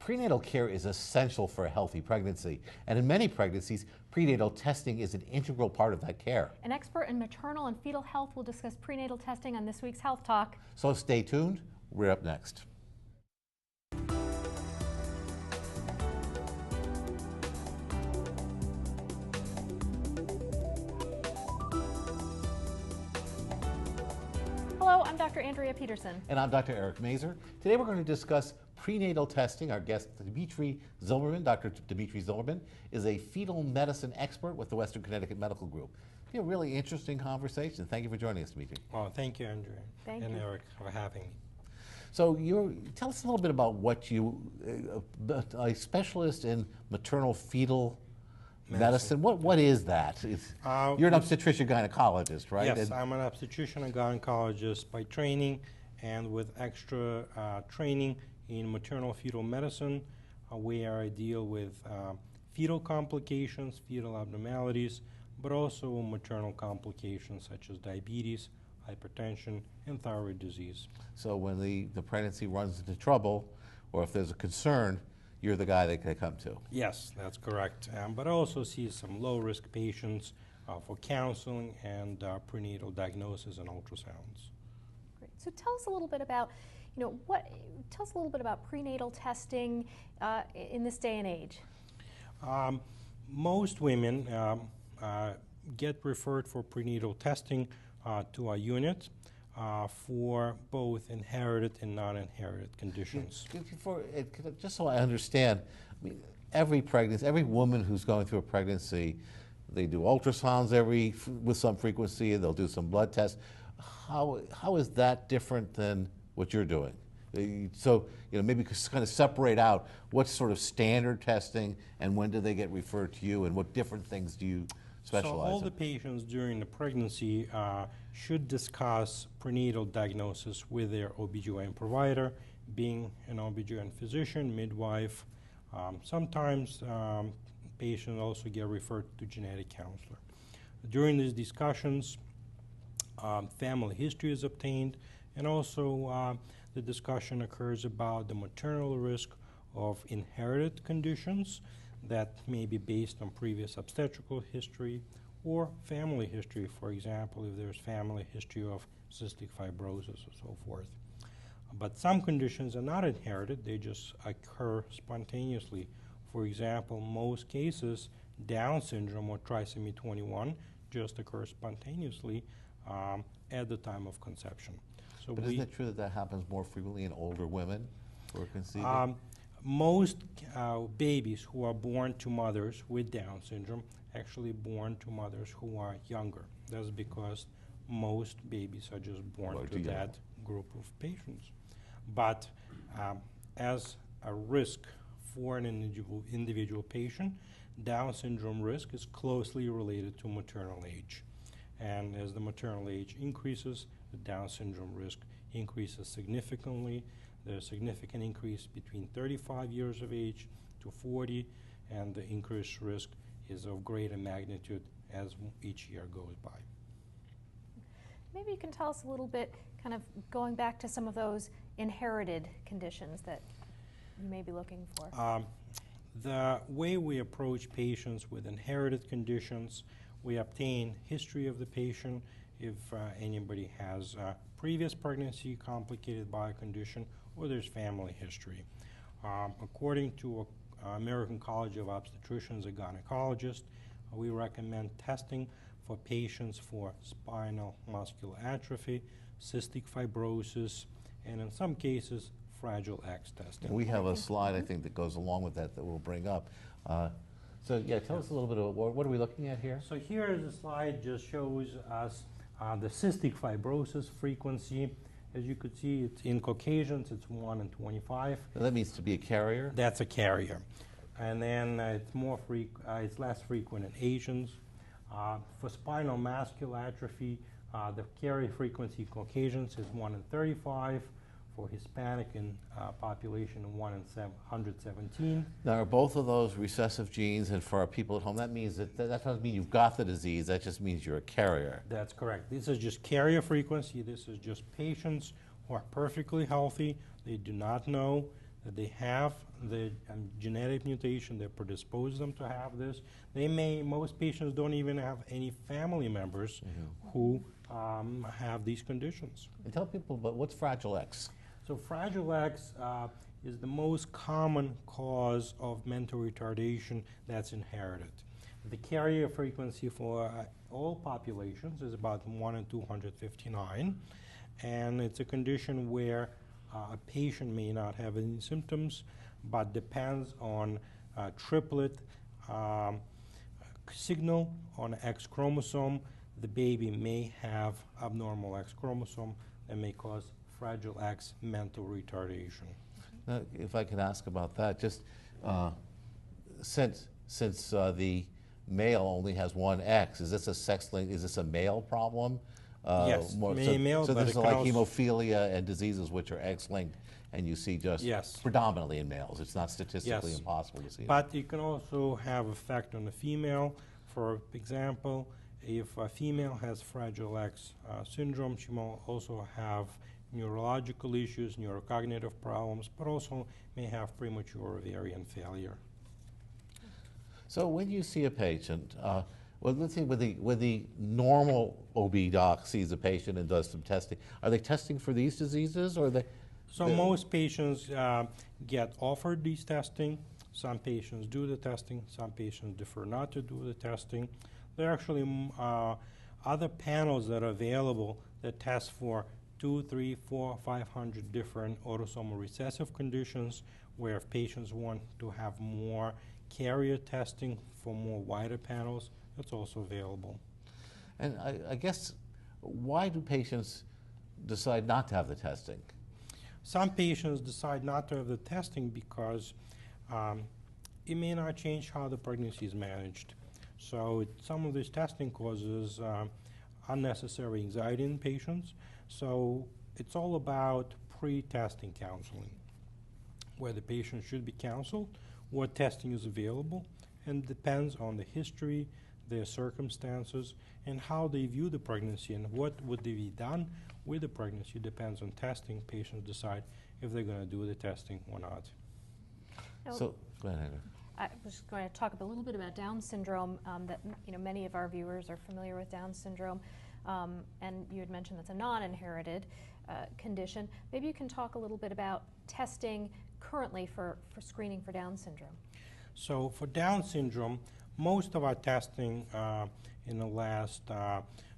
Prenatal care is essential for a healthy pregnancy, and in many pregnancies, prenatal testing is an integral part of that care. An expert in maternal and fetal health will discuss prenatal testing on this week's Health Talk. So stay tuned, we're up next. Hello, I'm Dr. Andrea Peterson. And I'm Dr. Eric Mazer. Today we're going to discuss prenatal testing. Our guest, Dimitry Zilberman, Dr. Dimitry Zilberman, is a fetal medicine expert with the Western Connecticut Medical Group. It's a really interesting conversation. Thank you for joining us, Dimitry. Well, thank you, Andrea. Thank and you. Eric, for having me. So tell us a little bit about what a specialist in maternal fetal medicine. What is that? You're an obstetrician gynecologist, right? Yes, I'm an obstetrician and gynecologist by training, and with extra training in maternal fetal medicine, where I deal with fetal complications, fetal abnormalities, but also maternal complications such as diabetes, hypertension, and thyroid disease. So when the pregnancy runs into trouble, or if there's a concern, you're the guy they come to. Yes, that's correct. But I also see some low-risk patients for counseling and prenatal diagnosis and ultrasounds. Great. So tell us a little bit about, tell us a little bit about prenatal testing in this day and age. Most women get referred for prenatal testing to our unit for both inherited and non-inherited conditions. Just so I understand, every woman who's going through a pregnancy, they do ultrasounds with some frequency, and they'll do some blood tests. How is that different than what you're doing? So maybe kind of separate out what's sort of standard testing and when do they get referred to you, and what different things do you specialize in? So all the patients during the pregnancy should discuss prenatal diagnosis with their OBGYN provider, being an OBGYN physician, midwife. Sometimes patients also get referred to genetic counselor. During these discussions, family history is obtained, and also the discussion occurs about the maternal risk of inherited conditions that may be based on previous obstetrical history or family history, for example, if there's family history of cystic fibrosis or so forth. But some conditions are not inherited, they just occur spontaneously. For example, most cases, Down syndrome or trisomy 21 just occurs spontaneously at the time of conception. So but isn't it true that happens more frequently in older women who are conceiving? Most babies who are born to mothers with Down syndrome actually born to mothers who are younger. That's because most babies are just born to that group of patients. But as a risk for an individual patient, Down syndrome risk is closely related to maternal age. And as the maternal age increases, the Down syndrome risk increases significantly. There's a significant increase between 35 years of age to 40, and the increased risk is of greater magnitude as each year goes by. Maybe you can tell us a little bit, kind of going back to some of those inherited conditions that you may be looking for. The way we approach patients with inherited conditions, we obtain history of the patient if anybody has previous pregnancy complicated by a condition, or there's family history. According to American College of Obstetricians and Gynecologists, we recommend testing for patients for spinal muscular atrophy, cystic fibrosis, and in some cases, Fragile X testing. We have a slide, I think, that goes along with that we'll bring up. So yeah, tell us a little bit about what are we looking at here? So here is a slide just shows us the cystic fibrosis frequency. As you could see, it's in Caucasians, it's 1 in 25. That means to be a carrier? That's a carrier. And then it's less frequent in Asians. For spinal muscular atrophy, the carrier frequency in Caucasians is 1 in 35. For Hispanic population, 1 in 117. Now, are both of those recessive genes? And for our people at home, that means that doesn't mean you've got the disease. That just means you're a carrier. That's correct. This is just carrier frequency. This is just patients who are perfectly healthy. They do not know that they have the genetic mutation that predisposes them to have this. Most patients don't even have any family members who have these conditions. And tell people about what's Fragile X. So Fragile X is the most common cause of mental retardation that's inherited. The carrier frequency for all populations is about 1 in 259, and it's a condition where a patient may not have any symptoms, but depends on triplet signal on X chromosome. The baby may have abnormal X chromosome that may cause Fragile X mental retardation. Now, if I could ask about that, just since the male only has one X, is this a sex link? Is this a male problem? Yes, male, so but this is it like can also hemophilia and diseases which are X-linked, and you see just predominantly in males. It's not statistically impossible to see but it can also have effect on the female. For example, if a female has Fragile X syndrome, she will also have neurological issues, neurocognitive problems, but also may have premature ovarian failure. So when you see a patient, well, let's see, when the normal OB doc sees a patient and does some testing, are they testing for these diseases, or are they? So most patients get offered these testing. Some patients do the testing. Some patients defer not to do the testing. There are actually other panels that are available that test for 200, 300, 400, 500 different autosomal recessive conditions, where if patients want to have more carrier testing for more wider panels, that's also available. And I guess, why do patients decide not to have the testing? Some patients decide not to have the testing because it may not change how the pregnancy is managed. So some of this testing causes unnecessary anxiety in patients. So it's all about pre-testing counseling, where the patient should be counseled, what testing is available, and depends on the history, their circumstances, and how they view the pregnancy, and what would be done with the pregnancy depends on testing. Patients decide if they're going to do the testing or not. So, go ahead, Heather. I was going to talk a little bit about Down syndrome. That many of our viewers are familiar with Down syndrome, and you had mentioned that's a non-inherited condition. Maybe you can talk a little bit about testing currently for screening for Down syndrome. So for Down syndrome, most of our testing in the last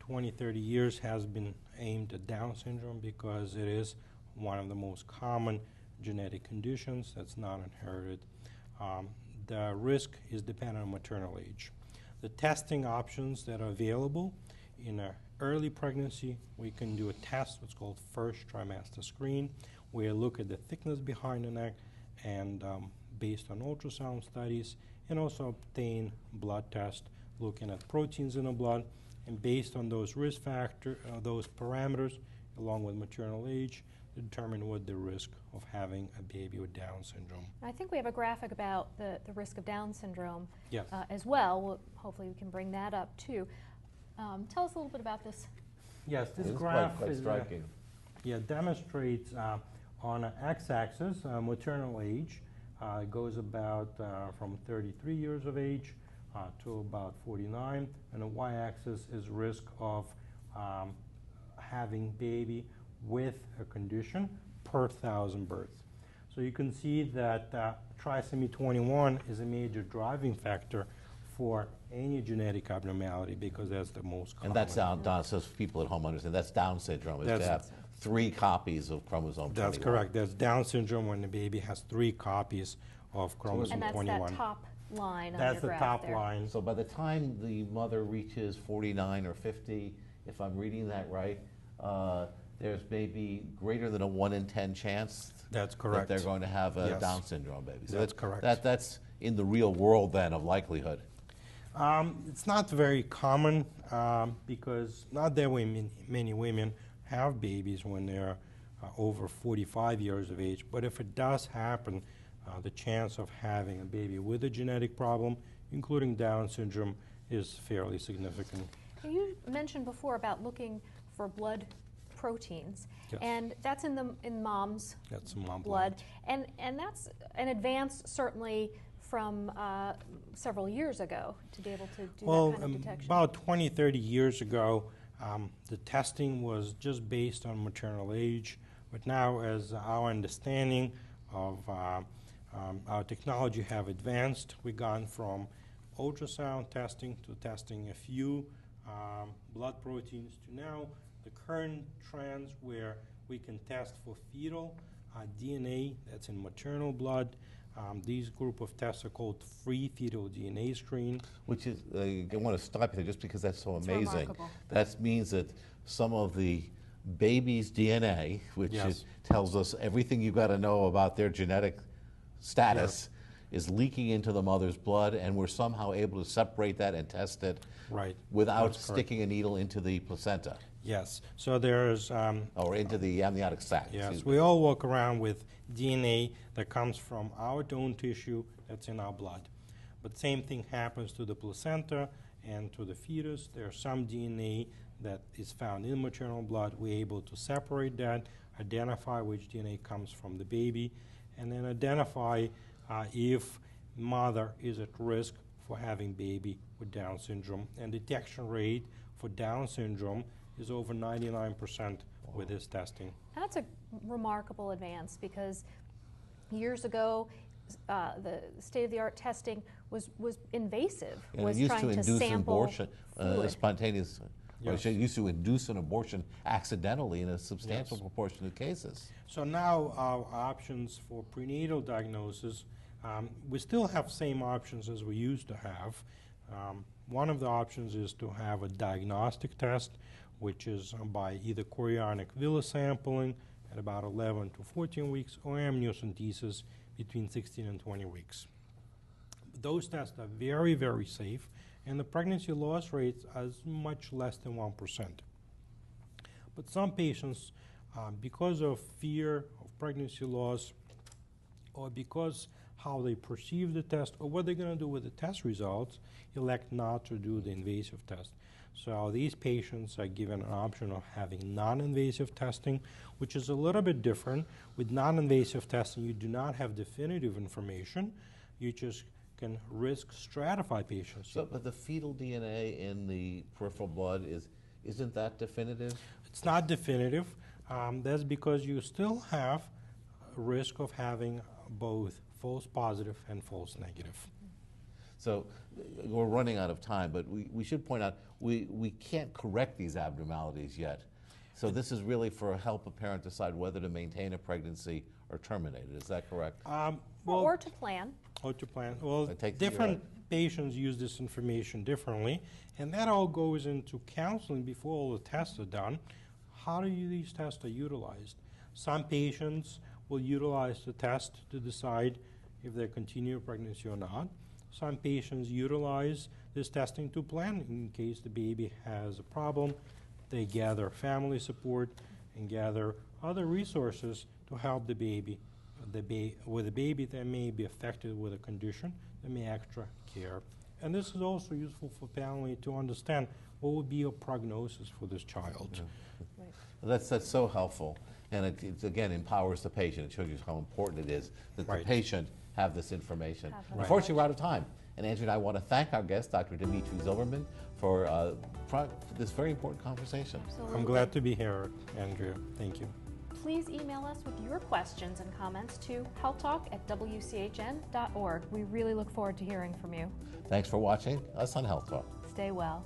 20, 30 years has been aimed at Down syndrome because it is one of the most common genetic conditions that's not inherited. The risk is dependent on maternal age. The testing options that are available in an early pregnancy, we can do a test, what's called first trimester screen, where you look at the thickness behind the neck and based on ultrasound studies, and also obtain blood test looking at proteins in the blood, and based on those risk factors, those parameters, along with maternal age, determine what the risk of having a baby with Down syndrome. I think we have a graphic about the risk of Down syndrome as well. Hopefully we can bring that up too. Tell us a little bit about this. Yes, this graph is striking. Demonstrates on an x-axis maternal age. It goes about from 33 years of age to about 49, and the y-axis is risk of having baby with a condition per 1,000 births. So you can see that trisomy 21 is a major driving factor for any genetic abnormality because that's the most common. And that's Down, so people at home understand, that's Down syndrome, is to have 3 copies of chromosome 21. That's correct. That's Down syndrome when the baby has 3 copies of chromosome 21. And that's that top line on That's your the graph top there. line. So by the time the mother reaches 49 or 50, if I'm reading that right, there's maybe greater than a 1 in 10 chance That's correct. that they're going to have a Down syndrome baby. So that's correct. That's in the real world then of likelihood. It's not very common because not that many women have babies when they're over 45 years of age, but if it does happen, the chance of having a baby with a genetic problem, including Down syndrome, is fairly significant. You mentioned before about looking for blood proteins, Yes. and that's in mom's That's mom blood, and that's an advance certainly from several years ago to be able to do that kind of detection. About 20, 30 years ago, the testing was just based on maternal age, but now as our understanding of our technology have advanced, we've gone from ultrasound testing to testing a few blood proteins to now the current trends where we can test for fetal DNA that's in maternal blood. These group of tests are called free fetal DNA screen. Which is, I want to stop you there just because that's so It's amazing. remarkable. That means that some of the baby's DNA, which Yes. tells us everything you've got to know about their genetic status, is leaking into the mother's blood, and we're somehow able to separate that and test it Right. without That's correct. sticking a needle into the placenta Yes. So there's or into the amniotic sac. yes, excuse me. we all walk around with DNA that comes from our own tissue that's in our blood. But same thing happens to the placenta and to the fetus. There's some DNA that is found in maternal blood. We're able to separate that, identify which DNA comes from the baby, and then identify if mother is at risk for having baby with Down syndrome. And detection rate for Down syndrome is over 99% with this testing. That's a remarkable advance because years ago, the state-of-the-art testing was invasive. And was it used trying to to induce sample abortion, fluid. spontaneous. Or Yes. it used to induce an abortion accidentally in a substantial Yes. proportion of cases. So now our options for prenatal diagnosis, we still have same options as we used to have. One of the options is to have a diagnostic test, which is by either chorionic villus sampling at about 11 to 14 weeks or amniocentesis between 16 and 20 weeks. Those tests are very, very safe, and the pregnancy loss rates are much less than 1%. But some patients, because of fear of pregnancy loss, or because how they perceive the test, or what they're going to do with the test results, elect not to do the invasive test. So these patients are given an option of having non-invasive testing, which is a little bit different. With non-invasive testing, you do not have definitive information. You just can risk stratify patients. So, but the fetal DNA in the peripheral blood isn't that definitive? It's not definitive. That's because you still have a risk of having both false positive and false negative. So we're running out of time, but we should point out we can't correct these abnormalities yet. So this is really for help a parent decide whether to maintain a pregnancy or terminate it. Is that correct? or to plan. Or to plan. Well, I take it different patients use this information differently, and that all goes into counseling before all the tests are done. How do these tests are utilized? Some patients will utilize the test to decide if they continue pregnancy or not. Some patients utilize this testing to plan in case the baby has a problem. They gather family support and gather other resources to help the baby. With a baby that may be affected with a condition, they may extra care. And this is also useful for family to understand what would be a prognosis for this child. Right. That's so helpful, and it again empowers the patient. It shows you how important it is that Right. the patient have this information. Have the Unfortunately, we're out of time. And Andrew and I want to thank our guest, Dr. Dimitry Zilberman, for this very important conversation. Absolutely. I'm glad to be here, Andrea. Thank you. Please email us with your questions and comments to healthtalk@wchn.org. We really look forward to hearing from you. Thanks for watching us on Health Talk. Stay well.